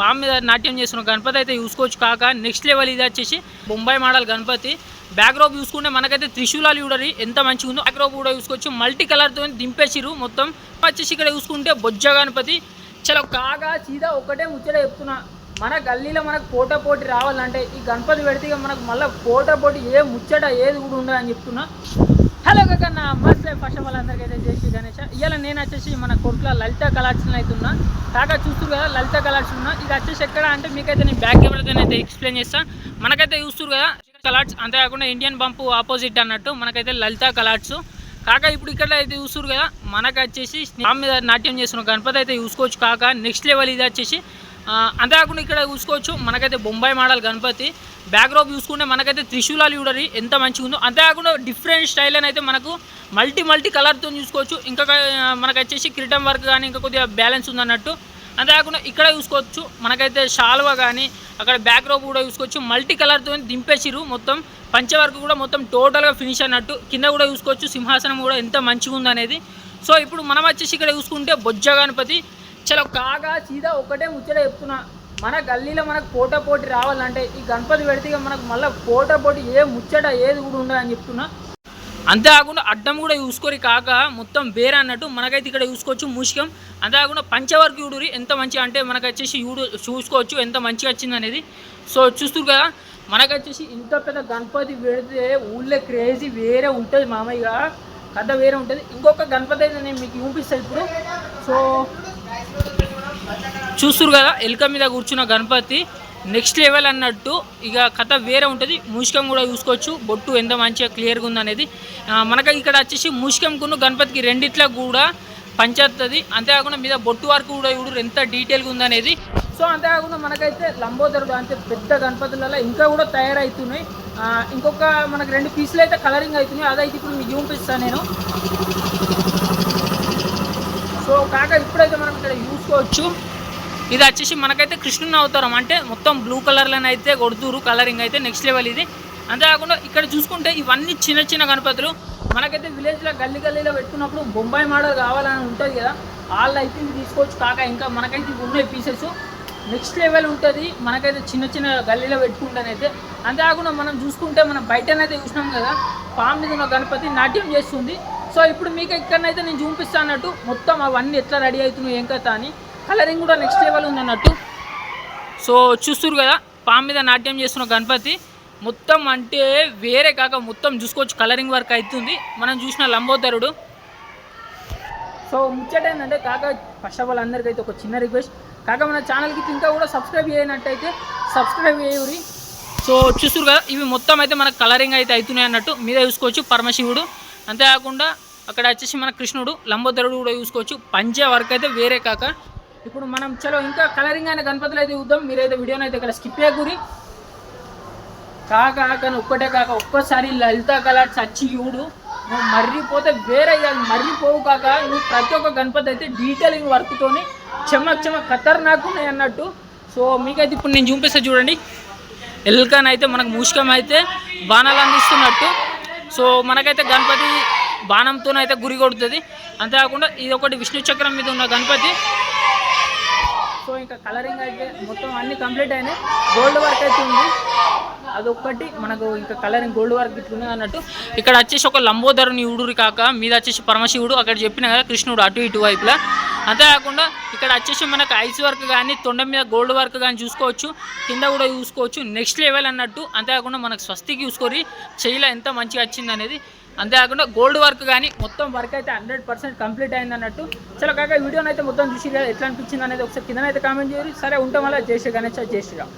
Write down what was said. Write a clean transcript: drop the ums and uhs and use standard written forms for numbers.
పాము మీద నాట్యం చేస్తున్న గణపతి అయితే చూసుకోవచ్చు కాక. నెక్స్ట్ లెవెల్ ఇది వచ్చేసి Bombay model Ganapati. Backdrop చూసుకుంటే మనకైతే త్రిశూలాలు చూడరి ఎంత మంచిగా ఉందో. బ్యాక్ రోప్ కూడా చూసుకోవచ్చు మల్టీ కలర్తో దింపేసిరు మొత్తం. వచ్చేసి ఇక్కడ చూసుకుంటే బొజ్జ గణపతి. చలో కాగా సీదా ఒకటే ముచ్చట చెప్తున్నా, మన గల్లీలో మనకు పోటా పోటీ రావాలంటే ఈ గణపతి పెడితే మనకు మళ్ళీ పోటా పోటీ ఏ ముచ్చట ఏది కూడా ఉండదని చెప్తున్నా. హలో కాక నా మస్ట్ ఫస్ట్ ఆఫ్ ఆల్ అందరికీ అయితే జై శ్రీ గణేష. ఇవాళ నేను వచ్చేసి మన కొట్ల లలిత కలెక్షన్ అవుతున్నా. కాగా చూస్తున్నారు కదా లలిత కలెక్షన్ ఉన్నా. ఇది వచ్చేసి ఎక్కడ అంటే మీకైతే నేను బ్యాక్ కెమెరాతో అయితే ఎక్స్ప్లెయిన్ చేస్తాను. మనకైతే చూస్తున్నారు కదా కలర్స్, అంతేకాకుండా ఇండియన్ బంపు ఆపోజిట్ అన్నట్టు మనకైతే లలిత కలర్స్. కాక ఇప్పుడు ఇక్కడ అయితే చూస్తున్నారు కదా మనకు వచ్చేసి పాము మీద నాట్యం చేస్తున్న గణపతి అయితే చూసుకోవచ్చు కాక. నెక్స్ట్ లెవెల్ ఇది వచ్చేసి అంతేకాకుండా ఇక్కడ చూసుకోవచ్చు మనకైతే Bombay model Ganapati. Backdrop చూసుకుంటే మనకైతే త్రిశూలాలు చూడరి ఎంత మంచిగా ఉందో. అంతేకాకుండా డిఫరెంట్ స్టైల్ అని అయితే మనకు మల్టీ కలర్తో చూసుకోవచ్చు. ఇంకా మనకు వచ్చేసి కిరీటం వర్క్ కానీ ఇంకా కొద్దిగా బ్యాలెన్స్ ఉందన్నట్టు. అంతేకాకుండా ఇక్కడ చూసుకోవచ్చు మనకైతే షాల్వా కానీ అక్కడ బ్యాక్ రోప్ కూడా చూసుకోవచ్చు మల్టీ కలర్తో దింపేసిరు మొత్తం. పంచ వర్క్ కూడా మొత్తం టోటల్గా ఫినిష్ అన్నట్టు. కింద కూడా చూసుకోవచ్చు సింహాసనం కూడా ఎంత మంచిగా ఉందనేది. సో ఇప్పుడు మనం వచ్చేసి ఇక్కడ చూసుకుంటే బొజ్జ గణపతి. చలో కాగా సీదా ఒకటే ముచ్చట చెప్తున్నా, మన గల్లీలో మనకు పోటా పోటీ రావాలంటే ఈ గణపతి పెడితే మనకు మళ్ళీ పోటా పోటీ ఏ ముచ్చట ఏది కూడా ఉండదని చెప్తున్నా. అంతేకాకుండా అడ్డం కూడా చూసుకోరి కాక మొత్తం వేరే అన్నట్టు. మనకైతే ఇక్కడ చూసుకోవచ్చు మూషికం. అంతేకాకుండా పంచవర్క్ యూడురి ఎంత మంచిగా అంటే మనకు వచ్చేసి చూసుకోవచ్చు ఎంత మంచిగా వచ్చింది అనేది. సో చూస్తారు కదా మనకు వచ్చేసి ఇంత పెద్ద గణపతి పెడితే ఊళ్ళో క్రేజీ వేరే ఉంటుంది మామయ్య, కథ వేరే ఉంటుంది. ఇంకొక గణపతి అయితే నేను మీకు చూపిస్తాను ఇప్పుడు. సో చూస్తారు కదా ఎలుక మీద కూర్చున్న గణపతి నెక్స్ట్ లెవెల్ అన్నట్టు. ఇక కథ వేరే ఉంటుంది. మూషికం కూడా చూసుకోవచ్చు బొట్టు ఎంత మంచిగా క్లియర్గా ఉందనేది. మనకి ఇక్కడ వచ్చేసి మూషికంకును గణపతికి రెండిట్లా కూడా పంచేస్తుంది. అంతేకాకుండా మీద బొట్టు వరకు కూడా ఇప్పుడు ఎంత డీటెయిల్గా ఉందనేది. సో అంతేకాకుండా మనకైతే లంబోదరుడు అంటే పెద్ద గణపతులలో ఇంకా కూడా తయారవుతున్నాయి. ఇంకొక మనకు 2 పీసులు అయితే కలరింగ్ అవుతున్నాయి. అదైతే ఇప్పుడు మీకు చూపిస్తాను నేను. సో కాక ఇప్పుడైతే మనం ఇక్కడ చూసుకోవచ్చు ఇది వచ్చేసి మనకైతే కృష్ణుని అవతారం అంటే మొత్తం బ్లూ కలర్లను అయితే కొడుతురు కలరింగ్ అయితే నెక్స్ట్ లెవెల్ ఇది. అంతేకాకుండా ఇక్కడ చూసుకుంటే ఇవన్నీ చిన్న గణపతులు. మనకైతే విలేజ్లో గల్లీలో పెట్టుకున్నప్పుడు బొంబాయి మోడల్ కావాలని ఉంటుంది కదా, వాళ్ళు అయితే ఇవి తీసుకోవచ్చు కాక. ఇంకా మనకైతే ఇవి ఉన్నాయి పీసెస్ నెక్స్ట్ లెవెల్ ఉంటుంది. మనకైతే చిన్న గల్లీలో పెట్టుకుంటానైతే. అంతేకాకుండా మనం చూసుకుంటే మనం బయటనైతే చూసినాం కదా పాము మీద ఉన్న గణపతి నాట్యం చేస్తుంది. సో ఇప్పుడు మీకు ఇక్కడనైతే నేను చూపిస్తాను అన్నట్టు మొత్తం అవన్నీ ఎట్లా రెడీ అవుతున్నాయి ఏం కథ అని. కలరింగ్ కూడా నెక్స్ట్ లెవెల్ ఉందన్నట్టు. సో చూస్తున్నారు కదా పాము మీద నాట్యం చేస్తున్న గణపతి మొత్తం అంటే వేరే కాక మొత్తం చూసుకోవచ్చు కలరింగ్ వర్క్ అవుతుంది. మనం చూసిన లంబోదరుడు. సో ముచ్చట ఏంటంటే కాక ఫస్ట్ ఆఫ్ ఆల్ అందరికైతే ఒక చిన్న రిక్వెస్ట్, కాక మన ఛానల్కి ఇంకా కూడా సబ్స్క్రైబ్ చేయనట్టయితే సబ్స్క్రైబ్ చేయuri. సో చూస్తున్నారు కదా ఇవి మొత్తం అయితే మనకు కలరింగ్ అయితే అవుతున్నాయి అన్నట్టు. మీద చూసుకోవచ్చు పరమశివుడు. అంతేకాకుండా అక్కడ వచ్చేసి మన కృష్ణుడు లంబోదరుడు కూడా చూసుకోవచ్చు. పంచే వర్క్ అయితే వేరే కాక. ఇప్పుడు మనం చలో ఇంకా కలరింగ్ అయిన గణపతులు అయితే చూద్దాం. మీరైతే వీడియోని అయితే ఇక్కడ స్కిప్ చేయకూరి కానీ ఒక్కటే కాక ఒక్కసారి లలిత కలర్స్ వచ్చి చూడు, నువ్వు మర్రిపోతే వేరే మర్రిపోవు కాక. నువ్వు ప్రతి ఒక్క గణపతి అయితే డీటెయిలింగ్ వర్క్తోని చెమక్ ఖతర్నాక్ ఉన్నాయి అన్నట్టు. సో మీకైతే ఇప్పుడు నేను చూపిస్తా చూడండి. ఎల్కన్ అయితే మనకు మూషికం అయితే బాణాలు అందిస్తున్నట్టు. సో మనకైతే గణపతి బాణంతోనైతే గురి కొడుతుంది. అంతేకాకుండా ఇది ఒకటి విష్ణు చక్రం మీద ఉన్న గణపతి. సో ఇంకా కలరింగ్ అయితే మొత్తం అన్నీ కంప్లీట్ అయినాయి. గోల్డ్ వర్క్ అయితే ఉంది అదొక్కటి మనకు ఇంకా కలరింగ్ గోల్డ్ వర్క్ ఇట్లుంది అన్నట్టు. ఇక్కడ వచ్చేసి ఒక లంబోదరుని ఊడురి కాక మీద వచ్చేసి పరమశివుడు, అక్కడ చెప్పిన కదా కృష్ణుడు అటు ఇటు వైపులా. అంతేకాకుండా ఇక్కడ వచ్చేసి మనకు ఐస్ వర్క్ కానీ తొండ మీద గోల్డ్ వర్క్ కానీ చూసుకోవచ్చు. కింద కూడా చూసుకోవచ్చు నెక్స్ట్ లెవెల్ అన్నట్టు. అంతేకాకుండా మనకు స్వస్తికి చూసుకొని చెయ్యిలో ఎంత మంచిగా వచ్చింది అనేది. అంతేకాకుండా గోల్డ్ వర్క్ కానీ మొత్తం వర్క్ అయితే 100% కంప్లీట్ అయింది అన్నట్టు. చలో కాక వీడియోని అయితే మొత్తం చూసి ఎట్లా అనిపించింది అనేది ఒకసారి కిందనైతే కామెంట్ చేయరు. సరే ఉంటాం వల్ల జై శ్రీ గణేష్, జై శ్రీరామ్.